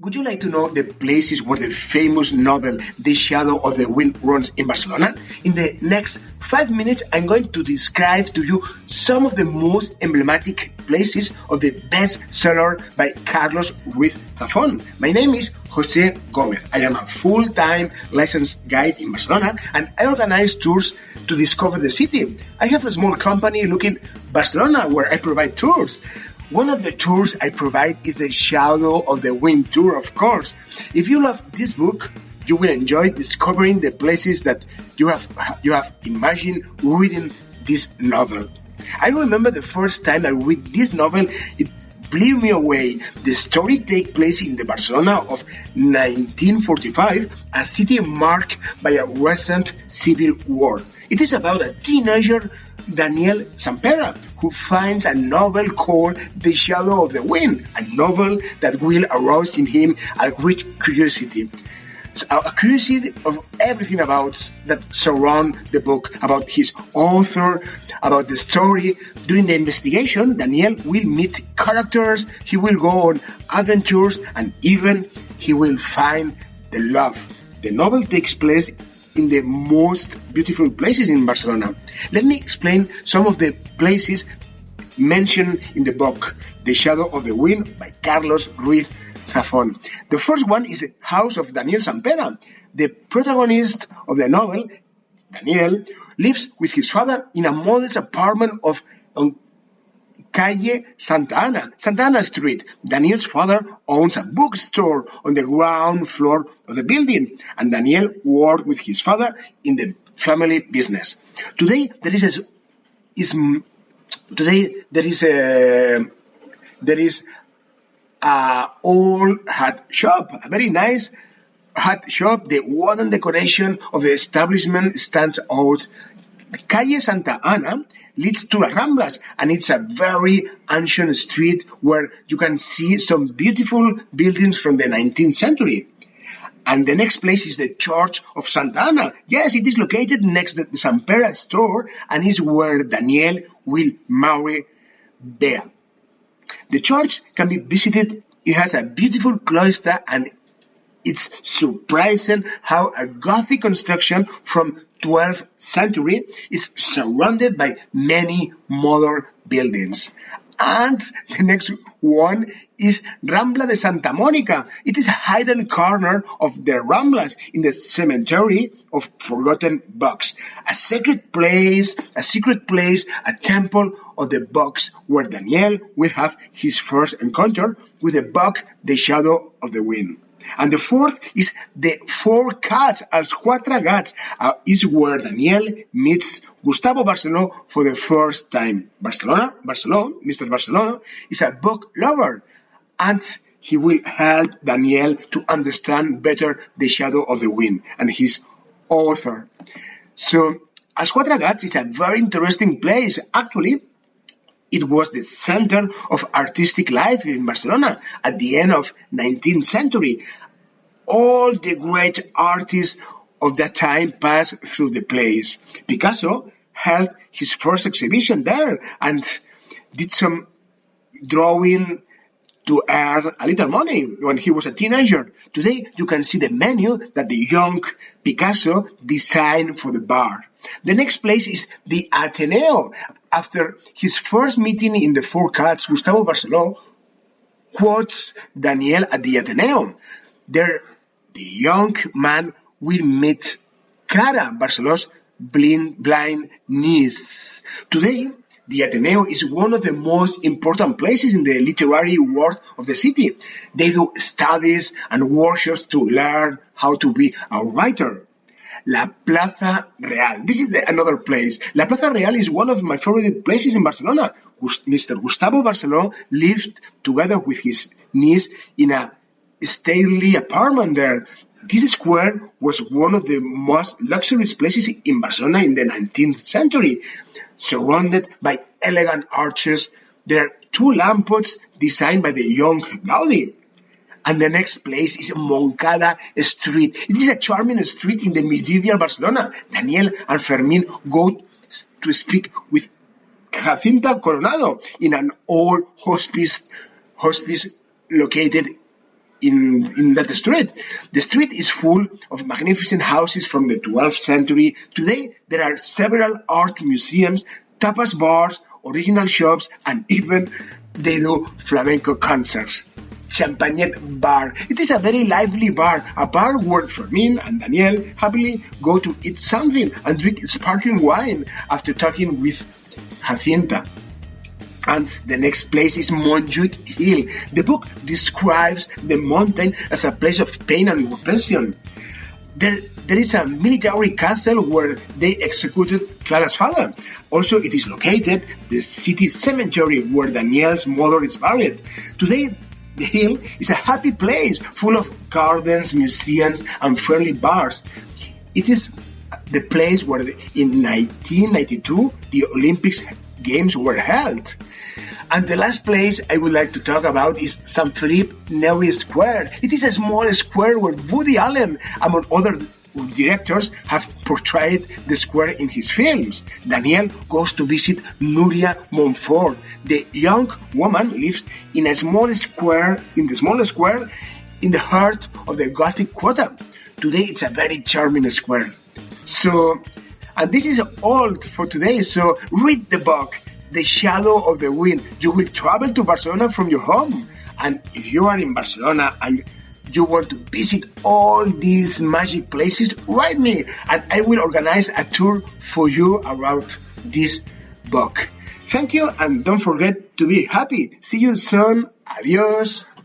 Would you like to know the places where the famous novel The Shadow of the Wind runs in Barcelona? In the next 5 minutes, I'm going to describe to you some of the most emblematic places of the bestseller by Carlos Ruiz Zafón. My name is José Gómez. I am a full-time licensed guide in Barcelona, and I organize tours to discover the city. I have a small company looking Barcelona where I provide tours. One of the tours I provide is the Shadow of the Wind tour, of course. If you love this book, you will enjoy discovering the places that you have imagined reading this novel. I remember the first time I read this novel, it blew me away. The story takes place in the Barcelona of 1945, a city marked by a recent civil war. It is about a teenager, Daniel Sampere, who finds a novel called The Shadow of the Wind, a novel that will arouse in him a great curiosity. A curiosity of everything about that surround the book, about his author, about the story. During the investigation, Daniel will meet characters, he will go on adventures, and even he will find the love. The novel takes place in the most beautiful places in Barcelona. Let me explain some of the places mentioned in the book, The Shadow of the Wind by Carlos Ruiz Zafón. The first one is the house of Daniel Sampere. The protagonist of the novel, Daniel, lives with his father in a modest apartment on Calle Santa Ana Street. Daniel's father owns a bookstore on the ground floor of the building, and Daniel worked with his father in the family business. Today there is a old hat shop, a very nice hat shop. The wooden decoration of the establishment stands out. Calle Santa Ana leads to the Ramblas, and it's a very ancient street where you can see some beautiful buildings from the 19th century. And the next place is the Church of Santa Ana. Yes, it is located next to the Sampere store and is where Daniel will marry Bea. The church can be visited. It has a beautiful cloister, and it's surprising how a Gothic construction from 12th century is surrounded by many modern buildings. And the next one is Rambla de Santa Mónica. It is a hidden corner of the Ramblas in the cemetery of forgotten books. A secret place, a temple of the books where Daniel will have his first encounter with the book The Shadow of the Wind. And the fourth is the Four Cats, Els Quatre Gats, is where Daniel meets Gustavo Barceló for the first time. Mr. Barcelona is a book lover, and he will help Daniel to understand better The Shadow of the Wind and his author. So, Els Quatre Gats is a very interesting place. Actually, it was the center of artistic life in Barcelona at the end of 19th century. All the great artists of that time passed through the place. Picasso held his first exhibition there and did some drawing to earn a little money when he was a teenager. Today, you can see the menu that the young Picasso designed for the bar. The next place is the Ateneo. After his first meeting in the Four Cats, Gustavo Barceló quotes Daniel at the Ateneo. There, the young man will meet Clara, Barceló's blind niece. Today, the Ateneo is one of the most important places in the literary world of the city. They do studies and workshops to learn how to be a writer. La Plaza Real. This is another place. La Plaza Real is one of my favorite places in Barcelona. Mr. Gustavo Barceló lived together with his niece in a stately apartment there. This square was one of the most luxurious places in Barcelona in the 19th century. Surrounded by elegant arches, there are two lampposts designed by the young Gaudí. And the next place is Moncada Street. It is a charming street in the medieval Barcelona. Daniel and Fermín go to speak with Jacinta Coronado in an old hospice located in that street. The street is full of magnificent houses from the 12th century. Today, there are several art museums, tapas bars, original shops, and even they do flamenco concerts. Champagnette Bar. It is a very lively bar, a bar where Fermin and Daniel happily go to eat something and drink sparkling wine after talking with Jacinta. And the next place is Montjuic Hill. The book describes the mountain as a place of pain and repression. There is a military castle where they executed Clara's father. Also, it is located the city cemetery where Daniel's mother is buried. Today, the hill is a happy place full of gardens, museums, and friendly bars. It is the place where in 1992 the Olympics Games were held. And the last place I would like to talk about is San Felipe Neri Square. It is a small square where Woody Allen, among other directors, have portrayed the square in his films. Daniel goes to visit Nuria Montfort. The young woman lives in the smallest square in the heart of the Gothic Quarter. Today it's a very charming square. And this is all for today. So read the book, The Shadow of the Wind. You will travel to Barcelona from your home. And if you are in Barcelona and you want to visit all these magic places, write me and I will organize a tour for you around this book. Thank you and don't forget to be happy. See you soon. Adios.